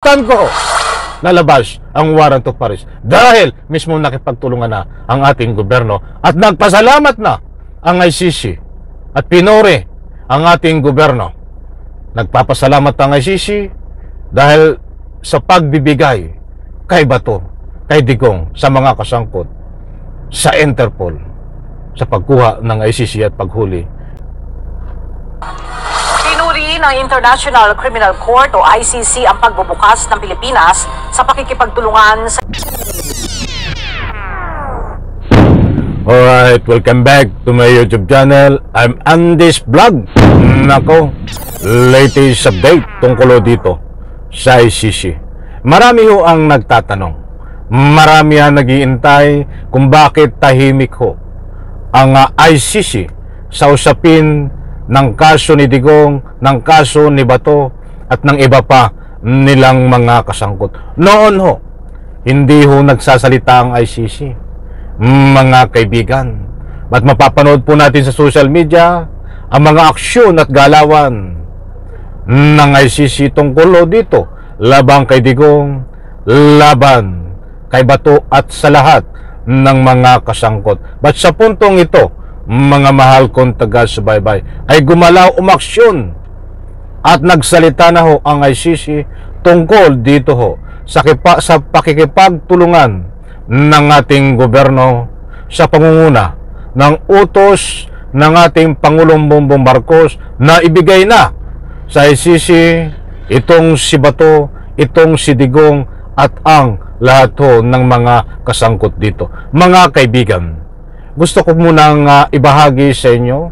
instant ko lalabas ang warrant of arrest dahil mismo nakipagtulungan na ang ating gobyerno at nagpasalamat na ang ICC at pinuri ang ating gobyerno. Nagpapasalamat ang ICC dahil sa pagbibigay kay Bato, kay Digong, sa mga kasangkot sa Interpol sa pagkuha ng ICC at paghuli. Pinuri ng International Criminal Court o ICC ang pagbubukas ng Pilipinas sa pakikipagtulungan sa... Alright, welcome back to my YouTube channel. I'm Andy's Vlog. Nako, latest update tungkol dito sa ICC. Marami ho ang nagtatanong. Marami ang nag-iintay kung bakit tahimik ho ang ICC sa usapin ng kaso ni Digong, ng kaso ni Bato at ng iba pa nilang mga kasangkot. Noon ho, hindi ho nagsasalita ang ICC. Mga kaibigan, at mapapanood po natin sa social media ang mga aksyon at galawan ng ICC tungkol dito laban kay Digong, laban kay Bato at sa lahat ng mga kasangkot. But sa puntong ito, mga mahal kong taga-subaybay, ay gumalaw umaksyon at nagsalita na ho ang ICC tungkol dito ho sa pakikipagtulungan ng ating gobyerno sa pangunguna ng utos ng ating Pangulong Bongbong Marcos na ibigay na sa ICC itong si Bato, itong si Digong at ang lahat ho ng mga kasangkot dito. Mga kaibigan, gusto ko munang ibahagi sa inyo,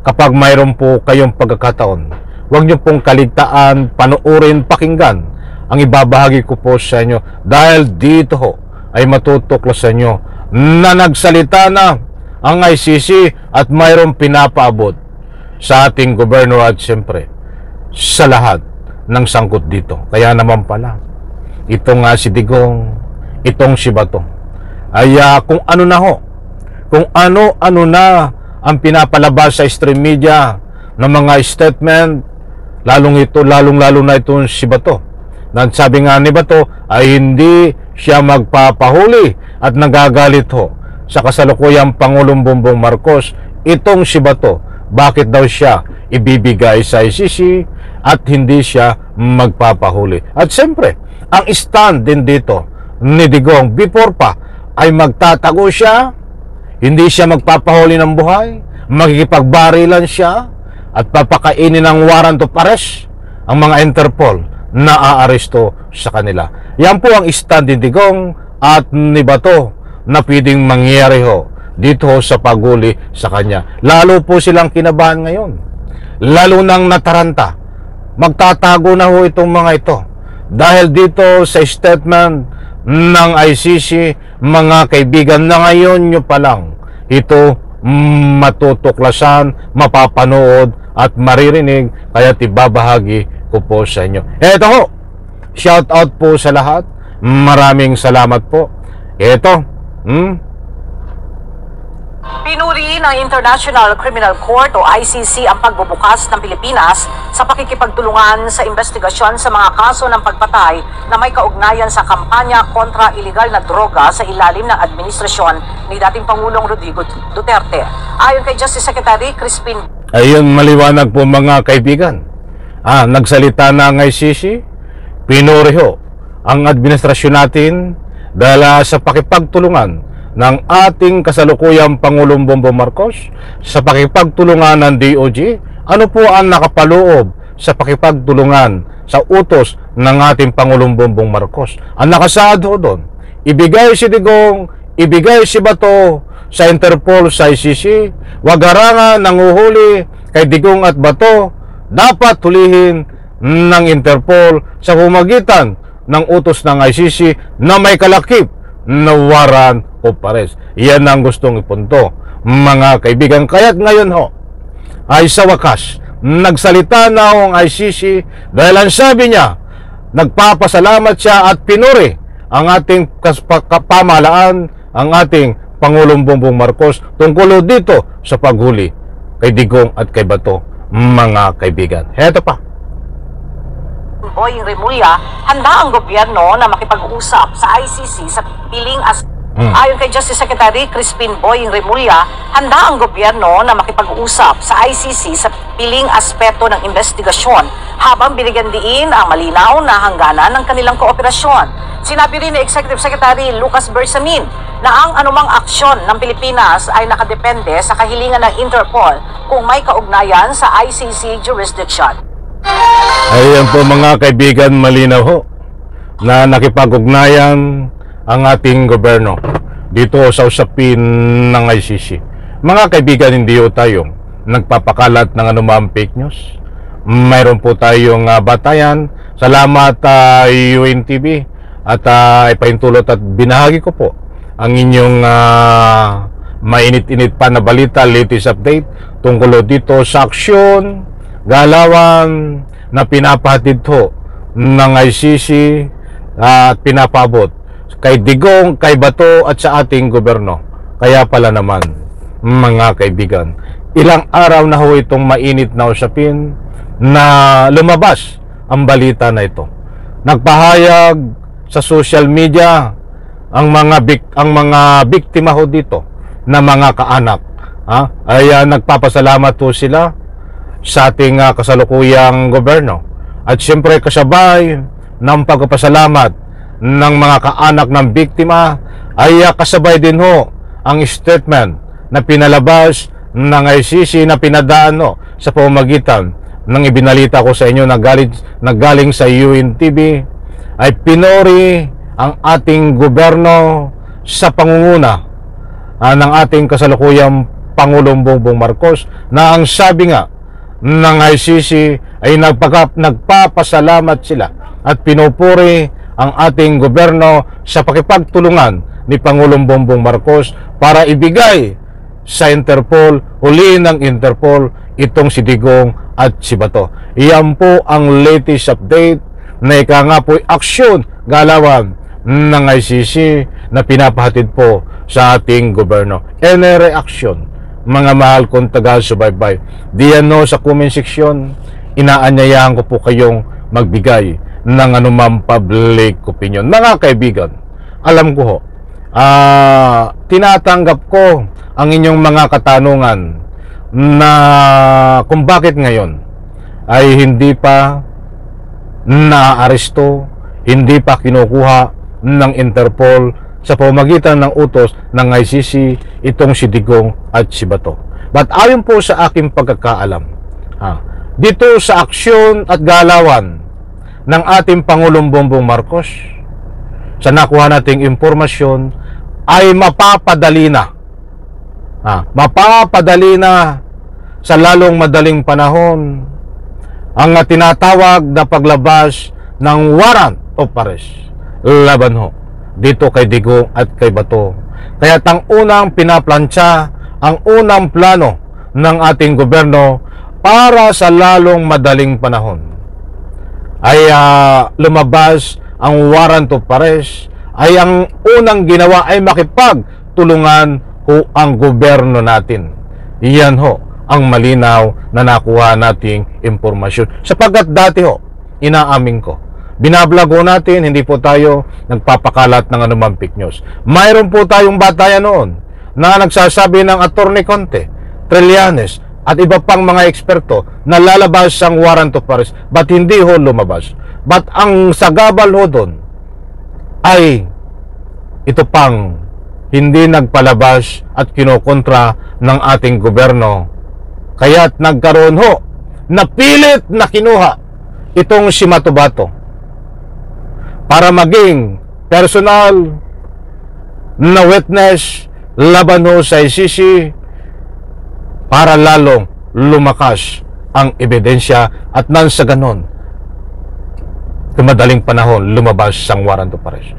kapag mayroon po kayong pagkakataon, huwag niyo pong kaligtaan, panoorin, pakinggan ang ibabahagi ko po sa inyo dahil dito ho ay matutuklasan nyo na nagsalita na ang ICC at mayroong pinapaabot sa ating gobyerno at siyempre sa lahat ng sangkot dito. Kaya naman pala, itong si Digong, itong si Bato, ay kung ano na ho, kung ano-ano na ang pinapalabas sa stream media ng mga statement, lalong-lalo na itong si Bato. Sabi nga ni Bato ay hindi siya magpapahuli at nagagalit ho sa kasalukuyang Pangulong Bongbong Marcos itong si Bato. Bakit daw siya ibibigay sa ICC at hindi siya magpapahuli? At siyempre, ang stand din dito ni Digong before pa ay magtatago siya, hindi siya magpapahuli ng buhay, makikipagbarilan siya at papakainin ng warrant of arrest ang mga Interpol na aaresto sa kanila. Yan po ang stand ni Digong at ni Bato na pwedeng mangyari ho dito ho sa paghuli sa kanya. Lalo po silang kinabahan ngayon, lalo nang nataranta. Magtatago na ho itong mga ito dahil dito sa statement ng ICC, mga kaibigan, na ngayon nyo pa lang ito matutuklasan, mapapanood at maririnig, kaya ibabahagi ko po sa inyo. Eto ho, shout out po sa lahat. Maraming salamat po. Eto, Pinuri ng International Criminal Court o ICC ang pagbubukas ng Pilipinas sa pakikipagtulungan sa investigasyon sa mga kaso ng pagpatay na may kaugnayan sa kampanya kontra iligal na droga sa ilalim ng administrasyon ni dating Pangulong Rodrigo Duterte. Ayon kay Justice Secretary Crispin... Ayun, maliwanag po mga kaibigan. Nagsalita na ang ICC, pinuri ho ang administrasyon natin dahil sa pakipagtulungan ng ating kasalukuyang Pangulong Bongbong Marcos sa pakipagtulungan ng DOJ. Ano po ang nakapaloob sa pakipagtulungan sa utos ng ating Pangulong Bongbong Marcos? Ang nakasaad ho doon, ibigay si Digong, ibigay si Bato sa Interpol, sa ICC, wag harangan ng uhuli kay Digong at Bato, dapat hulihin ng Interpol sa pamamagitan ng utos ng ICC na may kalakip na warrant of arrest. Yan ang gustong ipunto, mga kaibigan. Kaya't ngayon ho ay sa wakas nagsalita na ang ICC dahil ang sabi niya, nagpapasalamat siya at pinuri ang ating pamahalaan, ang ating Pangulong Bongbong Marcos tungkol dito sa paghuli kay Digong at kay Bato, mga kaibigan. Heto pa. Boying Remulla, handa ang gobyerno na makipag-usap sa ICC sa piling Ayon kay Justice Secretary Crispin Boying Remulla, handa ang gobyerno na makipag-usap sa ICC sa piling aspeto ng investigasyon habang binigyan diin ang malinaw na hangganan ng kanilang kooperasyon. Sinabi rin ni Executive Secretary Lucas Bersamin na ang anumang aksyon ng Pilipinas ay nakadepende sa kahilingan ng Interpol kung may kaugnayan sa ICC jurisdiction. Ayan po mga kaibigan, malinaw ho na nakipag-ugnayan ang ating gobyerno dito sa usapin ng ICC. Mga kaibigan, hindi ho tayo nagpapakalat ng anumang fake news. Mayroon po tayong batayan. Salamat UNTV at ipaintulot at binahagi ko po ang inyong mainit-init pa na balita, latest update tungkol dito sa aksyon, galawan na pinapahatid ho ng ICC at pinapabot kay Digong, kay Bato at sa ating gobyerno. Kaya pala naman, mga kaibigan, ilang araw na ho itong mainit na usapin na lumabas ang balita na ito. Nagpahayag sa social media ang mga biktima ho dito na mga kaanak. Ay nagpapasalamat ho sila sa ating kasalukuyang gobyerno. At siyempre kasabay ng pagpapasalamat ng mga kaanak ng biktima ay kasabay din ho ang statement na pinalabas ng ICC na pinadaan sa pamamagitan ng ibinalita ko sa inyo na galing sa UNTV ay pinuri ang ating gobyerno sa pangunguna ng ating kasalukuyang Pangulong Bongbong Marcos na ang sabi nga ng ICC ay nagpapasalamat sila at pinupuri ang ating gobyerno sa pakipagtulungan ni Pangulong Bongbong Marcos para ibigay sa Interpol, huliin ng Interpol itong si Digong at si Bato. Iyan po ang latest update na ika nga po'y aksyon, galawan ng ICC na pinapahatid po sa ating gobyerno. Any reaction, mga mahal kong taga-subaybay, diyan sa comment section, inaanyayahan ko po kayong magbigay ng anumang public opinion. Mga kaibigan, alam ko ho, tinatanggap ko ang inyong mga katanungan na kung bakit ngayon ay hindi pa naaaresto, hindi pa kinukuha ng Interpol sa pamamagitan ng utos ng ICC itong si Digong at si Bato. But ayon po sa aking pagkakaalam, dito sa aksyon at galawan ng ating Pangulong Bongbong Marcos, sa nakuha nating impormasyon ay mapapadali na sa lalong madaling panahon ang tinatawag na paglabas ng warrant of arrest laban ho dito kay Digong at kay Bato. Kaya ang unang pinaplansya, ang unang plano ng ating gobyerno para sa lalong madaling panahon ay lumabas ang warrant of arrest, ay ang unang ginawa ay makipagtulungan ho ang gobyerno natin. Iyan ho ang malinaw na nakuha nating impormasyon. Sapagkat dati ho, inaamin ko, binablog ho natin, hindi po tayo nagpapakalat ng anumang fake news. Mayroon po tayong batayan noon na nagsasabi ng Attorney Conte, Trillanes, at iba pang mga eksperto na lalabas ang warrant of arrest, but hindi ho lumabas. But ang sagabal ho doon ay ito pang hindi nagpalabas at kinukontra ng ating gobyerno. Kaya't nagkaroon ho, napilit na kinuha itong si Matubato para maging personal na witness laban ho sa ICC para lalong lumakas ang ebidensya at nang sa ganon, madaling panahon lumabas ang warrant of arrest.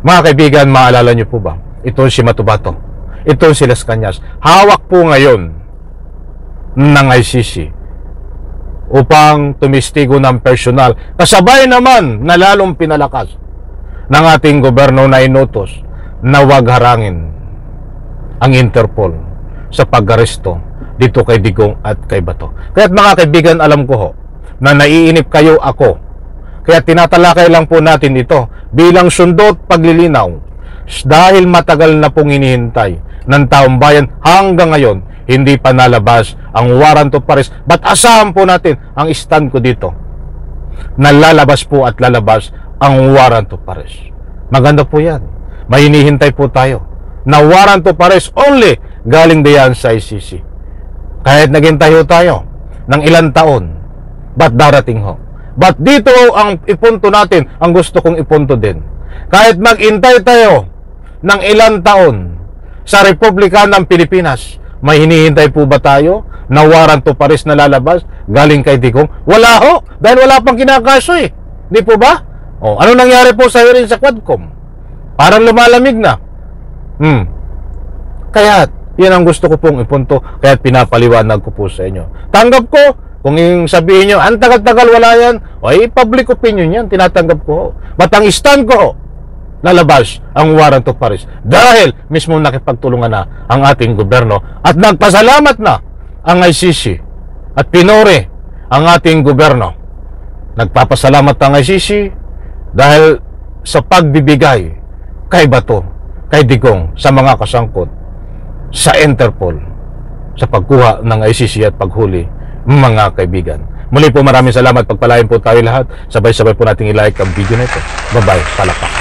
Mga kaibigan, maalala nyo po ba? Ito si Matubato, ito si Las Cañas, hawak po ngayon ng ICC upang tumistigo ng personal. Kasabay naman na lalong pinalakas ng ating gobyerno na inutos na wag harangin ang Interpol sa pag-aresto dito kay Digong at kay Bato. Kaya't mga kaibigan, alam ko ho na naiinip kayo ako Kaya tinatalakay lang po natin ito bilang sundot paglilinaw. Dahil matagal na pong hinihintay ng taong bayan hanggang ngayon, hindi pa nalabas ang warrant of arrest. But asahan po natin ang stand ko dito. Nalalabas po at lalabas ang warrant of arrest. Maganda po yan. May hinihintay po tayo na warrant of arrest only galing diyan sa ICC. Kahit naghintay ho tayo ng ilang taon, ba't darating ho? Ba't dito ang ipunto natin ang gusto kong ipunto din? Kahit maghintay tayo ng ilang taon sa Republika ng Pilipinas, may hinihintay po ba tayo na warrant of arrest na lalabas galing kay Digong? Wala ho, dahil wala pang kinakaso eh. Di po ba? O, ano nangyari po sa hearing sa Quadcom? Parang lumalamig na. Kaya, yan ang gusto ko pong ipunto, kaya pinapaliwanag ko po sa inyo. Tanggap ko, kung yung sabihin nyo, ang tagal-tagal wala yan, o public opinion yan, tinatanggap ko ho. But ang stand ko ho, lalabas ang warrant of arrest dahil mismo nakipagtulungan na ang ating gobyerno at nagpasalamat na ang ICC at pinuri ang ating gobyerno. Nagpapasalamat ang ICC dahil sa pagbibigay kay Bato, kay Digong, sa mga kasangkot sa Interpol sa pagkuha ng ICC at paghuli, mga kaibigan. Muli po maraming salamat, pagpalain po tayo lahat. Sabay-sabay po nating i-like ang video na ito. Bye-bye, palakpak.